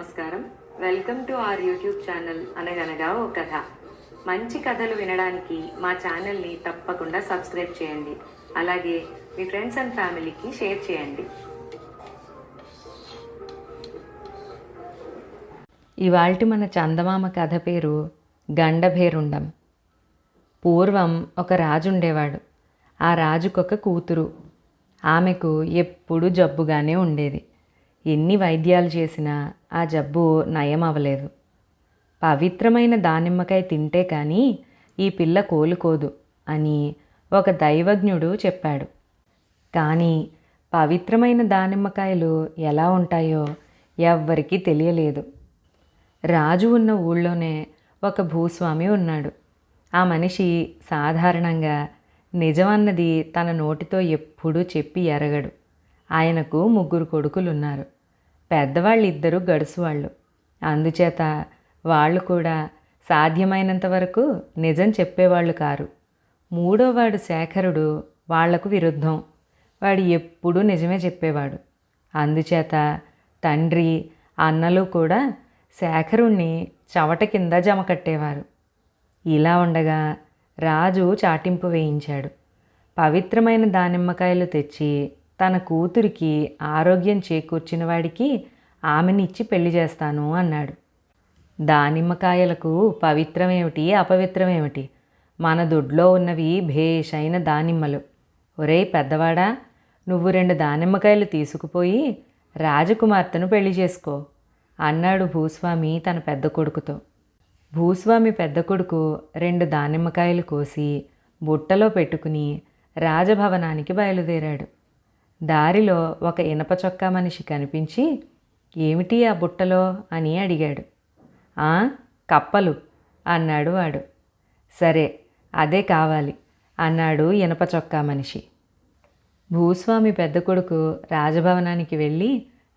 నమస్కారం. Welcome to our YouTube channel అనగనగా ఓ కథ. మంచి కథలు వినడానికి మా ఛానల్ని తప్పకుండా సబ్స్క్రైబ్ చేయండి. అలాగే మీ ఫ్రెండ్స్ అండ్ ఫ్యామిలీకి షేర్ చేయండి. ఇవాల్టి మన చందమామ కథ పేరు గండభేరుండం. పూర్వం ఒక రాజు ఉండేవాడు. ఆ రాజుకొక కూతురు. ఆమెకు ఎప్పుడూ జబ్బుగానే ఉండేది. ఎన్ని వైద్యాలు చేసినా ఆ జబ్బు నయం అవ్వలేదు. పవిత్రమైన దానిమ్మకాయ తింటే కానీ ఈ పిల్ల కోలుకోదు అని ఒక దైవజ్ఞుడు చెప్పాడు. కానీ పవిత్రమైన దానిమ్మకాయలు ఎలా ఉంటాయో ఎవ్వరికీ తెలియలేదు. రాజు ఉన్న ఊళ్ళోనే ఒక భూస్వామి ఉన్నాడు. ఆ మనిషి సాధారణంగా నిజమన్నది తన నోటితో ఎప్పుడూ చెప్పి ఎరగడు. ఆయనకు 3 కొడుకులున్నారు. పెద్దవాళ్ళిద్దరూ గడుసువాళ్ళు. అందుచేత వాళ్ళు కూడా సాధ్యమైనంత వరకు నిజం చెప్పేవాళ్ళు కారు. 3వవాడు శేఖరుడు వాళ్లకు విరుద్ధం. వాడు ఎప్పుడూ నిజమే చెప్పేవాడు. అందుచేత తండ్రి అన్నలు కూడా శేఖరుణ్ణి చవట కింద జమ కట్టేవారు. ఇలా ఉండగా రాజు చాటింపు వేయించాడు. పవిత్రమైన దానిమ్మకాయలు తెచ్చి తన కూతురికి ఆరోగ్యం చేకూర్చిన వాడికి ఆమెనిచ్చి పెళ్లి చేస్తాను అన్నాడు. దానిమ్మకాయలకు పవిత్రమేమిటి అపవిత్రమేమిటి? మన దొడ్లో ఉన్నవి భేషైన దానిమ్మలు. ఒరేయ్ పెద్దవాడా, నువ్వు 2 దానిమ్మకాయలు తీసుకుపోయి రాజకుమార్తెను పెళ్లి చేసుకో అన్నాడు భూస్వామి తన పెద్ద కొడుకుతో. భూస్వామి పెద్ద కొడుకు 2 దానిమ్మకాయలు కోసి బుట్టలో పెట్టుకుని రాజభవనానికి బయలుదేరాడు. దారిలో ఒక ఇనప చొక్కా మనిషి కనిపించి, ఏమిటి ఆ బుట్టలో అని అడిగాడు. కప్పలు అన్నాడు వాడు. సరే, అదే కావాలి అన్నాడు ఇనప చొక్కా మనిషి. భూస్వామి పెద్ద కొడుకు రాజభవనానికి వెళ్ళి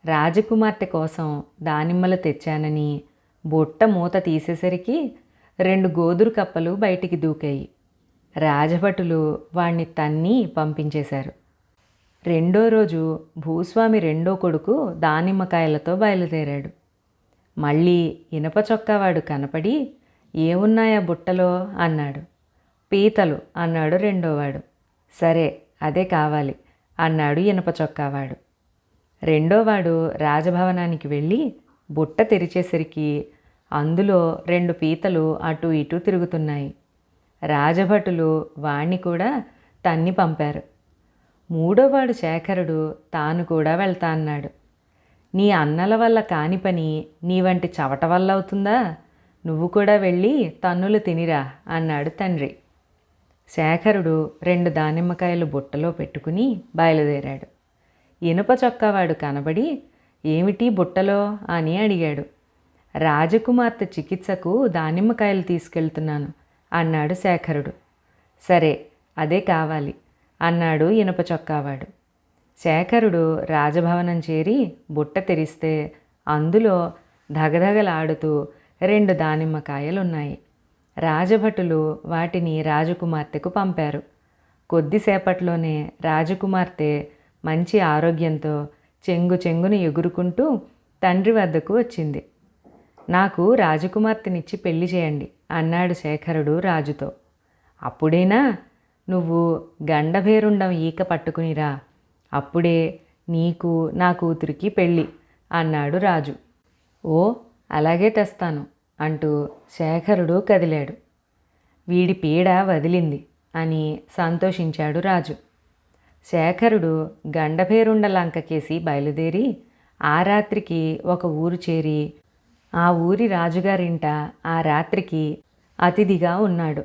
రాజకుమార్తె కోసం దానిమ్మలు తెచ్చానని బుట్ట మూత తీసేసరికి 2 గోదురు కప్పలు బయటికి దూకాయి. రాజభటులు వాణ్ణి తన్ని పంపించేశారు. 2వ రోజు భూస్వామి 2వ కొడుకు దానిమ్మకాయలతో బయలుదేరాడు. మళ్ళీ ఇనప చొక్కావాడు కనపడి, ఏమున్నాయా బుట్టలో అన్నాడు. పీతలు అన్నాడు 2వవాడు. సరే, అదే కావాలి అన్నాడు ఇనప చొక్కావాడు. 2వవాడు రాజభవనానికి వెళ్ళి బుట్ట తెరిచేసరికి అందులో 2 పీతలు అటు ఇటు తిరుగుతున్నాయి. రాజభటులు వాణ్ణి కూడా తన్ని పంపారు. 3వవాడు శేఖరుడు తాను కూడా వెళ్తా అన్నాడు. నీ అన్నల వల్ల కాని పని నీ వంటి చవట వల్ల అవుతుందా? నువ్వు కూడా వెళ్ళి తన్నులు తినిరా అన్నాడు తండ్రి. శేఖరుడు 2 దానిమ్మకాయలు బుట్టలో పెట్టుకుని బయలుదేరాడు. ఇనుప చొక్కావాడు కనబడి, ఏమిటి బుట్టలో అని అడిగాడు. రాజకుమార్తె చికిత్సకు దానిమ్మకాయలు తీసుకెళ్తున్నాను అన్నాడు శేఖరుడు. సరే, అదే కావాలి అన్నాడు ఇనుప చొక్కావాడు. శేఖరుడు రాజభవనం చేరి బుట్ట తెరిస్తే అందులో ధగధగలాడుతూ 2 దానిమ్మకాయలున్నాయి. రాజభటులు వాటిని రాజకుమార్తెకు పంపారు. కొద్దిసేపట్లోనే రాజకుమార్తె మంచి ఆరోగ్యంతో చెంగు చెంగును ఎగురుకుంటూ తండ్రి వద్దకు వచ్చింది. నాకు రాజకుమార్తెనిచ్చి పెళ్లి చేయండి అన్నాడు శేఖరుడు రాజుతో. అప్పుడేనా? నువ్వు గండభేరుండం ఈక పట్టుకునిరా, అప్పుడే నీకు నా కూతురికి పెళ్ళి అన్నాడు రాజు. ఓ, అలాగే తెస్తాను అంటూ శేఖరుడు కదిలాడు. వీడి పీడ వదిలింది అని సంతోషించాడు రాజు. శేఖరుడు గండభేరుండలంకకేసి బయలుదేరి ఆ రాత్రికి ఒక ఊరు చేరి ఆ ఊరి రాజుగారింట ఆ రాత్రికి అతిథిగా ఉన్నాడు.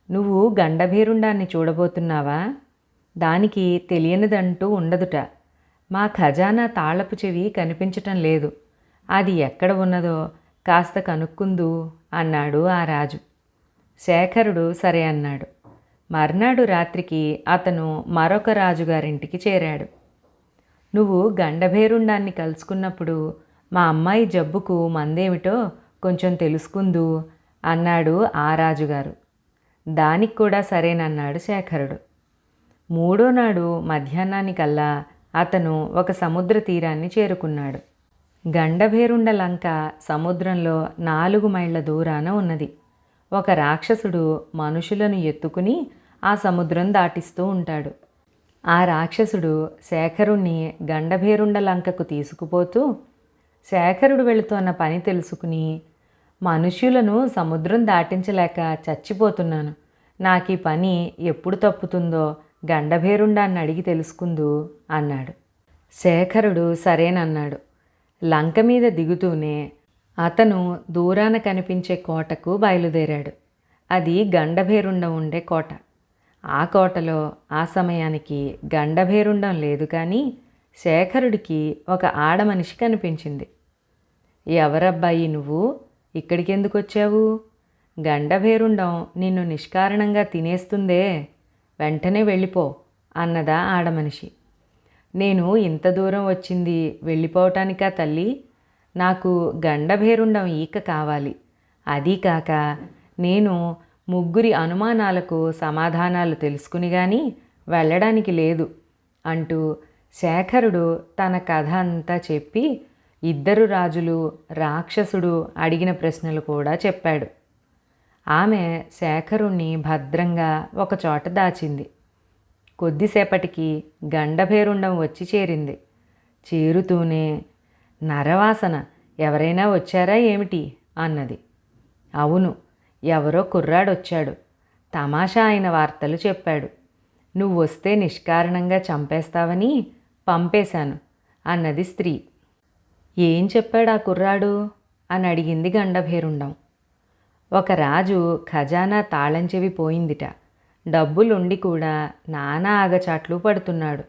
నువ్వు గండభేరుండాన్ని చూడబోతున్నావా? దానికి తెలియనిదంటూ ఉండదుట. మా ఖజానా తాళపు చెవి కనిపించటం లేదు. అది ఎక్కడ ఉన్నదో కాస్త కనుక్కుందు అన్నాడు ఆ రాజు. శేఖరుడు సరే అన్నాడు. మర్నాడు రాత్రికి అతను మరొక రాజుగారింటికి చేరాడు. నువ్వు గండభేరుండాన్ని కలుసుకున్నప్పుడు మా అమ్మాయి జబ్బుకు మందేమిటో కొంచెం తెలుసుకుందు అన్నాడు ఆ రాజుగారు. దానికి కూడా సరేనన్నాడు శేఖరుడు. 3వ నాడు మధ్యాహ్నానికల్లా అతను ఒక సముద్ర తీరాన్ని చేరుకున్నాడు. గండభేరుండ లంక సముద్రంలో 4 మైళ్ళ దూరాన ఉన్నది. ఒక రాక్షసుడు మనుషులను ఎత్తుకుని ఆ సముద్రం దాటిస్తూ ఉంటాడు. ఆ రాక్షసుడు శేఖరుణ్ణి గండభేరుండ లంకకు తీసుకుపోతూ, శేఖరుడు వెళుతున్న పని తెలుసుకుని, మనుష్యులను సముద్రం దాటించలేక చచ్చిపోతున్నాను, నాకు ఈ పని ఎప్పుడు తప్పుతుందో గండభేరుండాన్ని అడిగి తెలుసుకుందు అన్నాడు. శేఖరుడు సరేనన్నాడు. లంక మీద దిగుతూనే అతను దూరాన కనిపించే కోటకు బయలుదేరాడు. అది గండభేరుండం ఉండే కోట. ఆ కోటలో ఆ సమయానికి గండభేరుండం లేదు, కానీ శేఖరుడికి ఒక ఆడమనిషి కనిపించింది. ఎవరబ్బాయి నువ్వు, ఇక్కడికి ఎందుకు వచ్చావు? గండభేరుండం నిన్ను నిష్కారణంగా తినేస్తుందే, వెంటనే వెళ్ళిపో అన్నదా ఆడమనిషి. నేను ఇంత దూరం వచ్చింది వెళ్ళిపోవటానికా తల్లి? నాకు గండభేరుండం ఈక కావాలి. అదీ కాక నేను 3 అనుమానాలకు సమాధానాలు తెలుసుకుని కానీ వెళ్ళడానికి లేదు అంటూ శేఖరుడు తన కథ అంతా చెప్పి 2 రాజులు, రాక్షసుడు అడిగిన ప్రశ్నలు కూడా చెప్పాడు. ఆమె శేఖరుణ్ణి భద్రంగా ఒకచోట దాచింది. కొద్దిసేపటికి గండభేరుండం వచ్చి చేరింది. చేరుతూనే, నరవాసన, ఎవరైనా వచ్చారా ఏమిటి అన్నది. అవును, ఎవరో కుర్రాడొచ్చాడు, తమాషా అయిన వార్తలు చెప్పాడు. నువ్వు వస్తే నిష్కారణంగా చంపేస్తావని పంపేశాను అన్నది స్త్రీ. ఏం చెప్పాడు ఆ కుర్రాడు అని అడిగింది గండభేరుండం. ఒక రాజు ఖజానా తాళం చెవి పోయిందిట, డబ్బులుండి కూడా నానా ఆగచాట్లు పడుతున్నాడు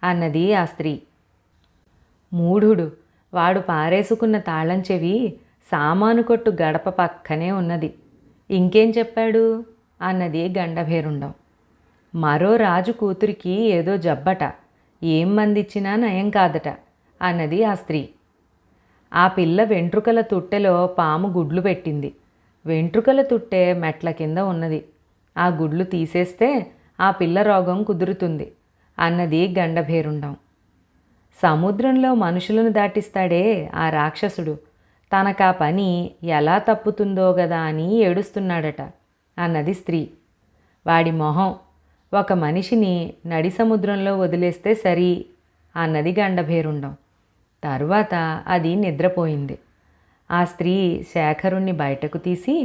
అన్నది ఆ స్త్రీ. మూఢుడు, వాడు పారేసుకున్న తాళం చెవి సామాను కొట్టు గడప పక్కనే ఉన్నది. ఇంకేం చెప్పాడు అన్నది గండభేరుండం. మరో రాజు కూతురికి ఏదో జబ్బట, ఏం మందిచ్చినా నయం కాదట అన్నది ఆ స్త్రీ. ఆ పిల్ల వెంట్రుకల తుట్టెలో పాము గుడ్లు పెట్టింది. వెంట్రుకల తుట్టె మెట్ల కింద ఉన్నది. ఆ గుడ్లు తీసేస్తే ఆ పిల్ల రోగం కుదురుతుంది అన్నది గండభేరుండం. సముద్రంలో మనుషులను దాటిస్తాడే ఆ రాక్షసుడు, తనకా పని ఎలా తప్పుతుందో గదా అని ఏడుస్తున్నాడట అన్నది స్త్రీ. వాడి మొహం, ఒక మనిషిని నడి సముద్రంలో వదిలేస్తే సరి అన్నది గండభేరుండం. తరువాత అది నిద్రపోయింది. ఆ స్త్రీ శేఖరుణ్ణి బయటకు తీసి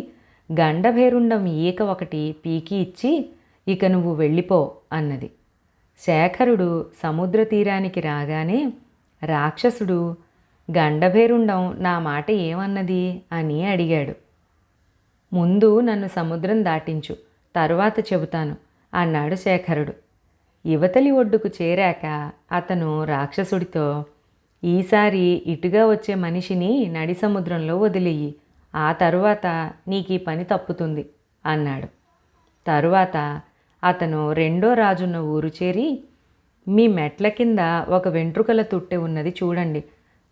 గండభేరుండం ఈక ఒకటి పీకి ఇచ్చి, ఇక నువ్వు వెళ్ళిపో అన్నది. శేఖరుడు సముద్ర తీరానికి రాగానే రాక్షసుడు, గండభేరుండం నా మాట ఏమన్నది అని అడిగాడు. ముందు నన్ను సముద్రం దాటించు, తరువాత చెబుతాను అన్నాడు శేఖరుడు. యువతలి ఒడ్డుకు చేరాక అతను రాక్షసుడితో, ఈసారి ఇటుగా వచ్చే మనిషిని నడి సముద్రంలో వదిలేయి, ఆ తరువాత నీకీ పని తప్పుతుంది అన్నాడు. తరువాత అతను 2వ రాజున్న ఊరు చేరి, మీ మెట్ల కింద ఒక వెంట్రుకల తుట్టె ఉన్నది చూడండి,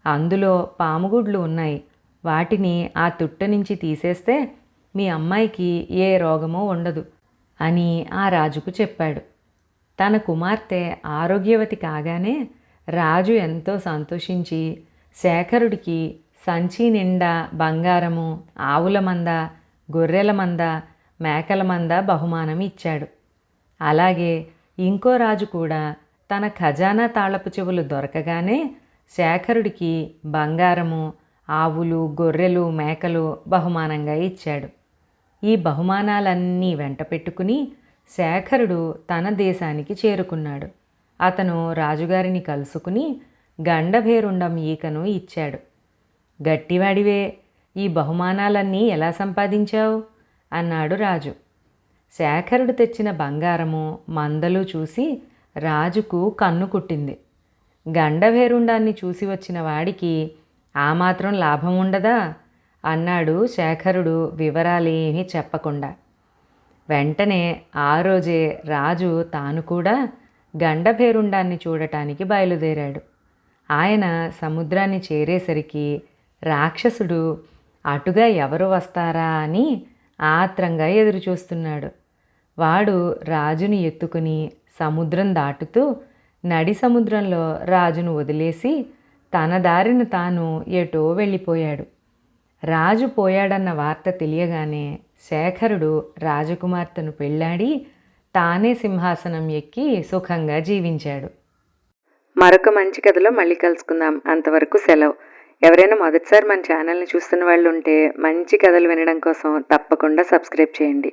అందులో పాముగుడ్లు ఉన్నాయి, వాటిని ఆ తుట్టె నుంచి తీసేస్తే మీ అమ్మాయికి ఏ రోగమో ఉండదు అని ఆ రాజుకు చెప్పాడు. తన కుమార్తె ఆరోగ్యవతి కాగానే రాజు ఎంతో సంతోషించి శేఖరుడికి సంచి నిండా బంగారము, ఆవుల మంద, గొర్రెల మంద, మేకల మంద బహుమానం ఇచ్చాడు. అలాగే ఇంకో రాజు కూడా తన ఖజానా తాళపు చెవులు దొరకగానే శేఖరుడికి బంగారము, ఆవులు, గొర్రెలు, మేకలు బహుమానంగా ఇచ్చాడు. ఈ బహుమానాలన్నీ వెంట పెట్టుకుని శేఖరుడు తన దేశానికి చేరుకున్నాడు. అతను రాజుగారిని కలుసుకుని గండభేరుండం ఈకను ఇచ్చాడు. గట్టివాడివే, ఈ బహుమానాలన్నీ ఎలా సంపాదించావు అన్నాడు రాజు. శేఖరుడు తెచ్చిన బంగారము, మందలు చూసి రాజుకు కన్ను కుట్టింది. గండభేరుండాన్ని చూసి వచ్చిన వాడికి ఆ మాత్రం లాభం ఉండదా అన్నాడు శేఖరుడు వివరాలేమీ చెప్పకుండా. వెంటనే ఆ రోజే రాజు తాను కూడా గండభేరుండాన్ని చూడటానికి బయలుదేరాడు. ఆయన సముద్రాన్ని చేరేసరికి రాక్షసుడు అటుగా ఎవరు వస్తారా అని ఆత్రంగా ఎదురుచూస్తున్నాడు. వాడు రాజుని ఎత్తుకుని సముద్రం దాటుతూ నడి సముద్రంలో రాజును వదిలేసి తన దారిన తాను ఎటో వెళ్ళిపోయాడు. రాజు పోయాడన్న వార్త తెలియగానే శేఖరుడు రాజకుమార్తెను పెళ్ళాడి తానే సింహాసనం ఎక్కి సుఖంగా జీవించాడు. మరొక మంచి కథలో మళ్ళీ కలుసుకుందాం. అంతవరకు సెలవు. ఎవరైనా మొదటిసారి మన ఛానల్ని చూస్తున్న వాళ్ళు ఉంటే మంచి కథలు వినడం కోసం తప్పకుండా సబ్స్క్రైబ్ చేయండి.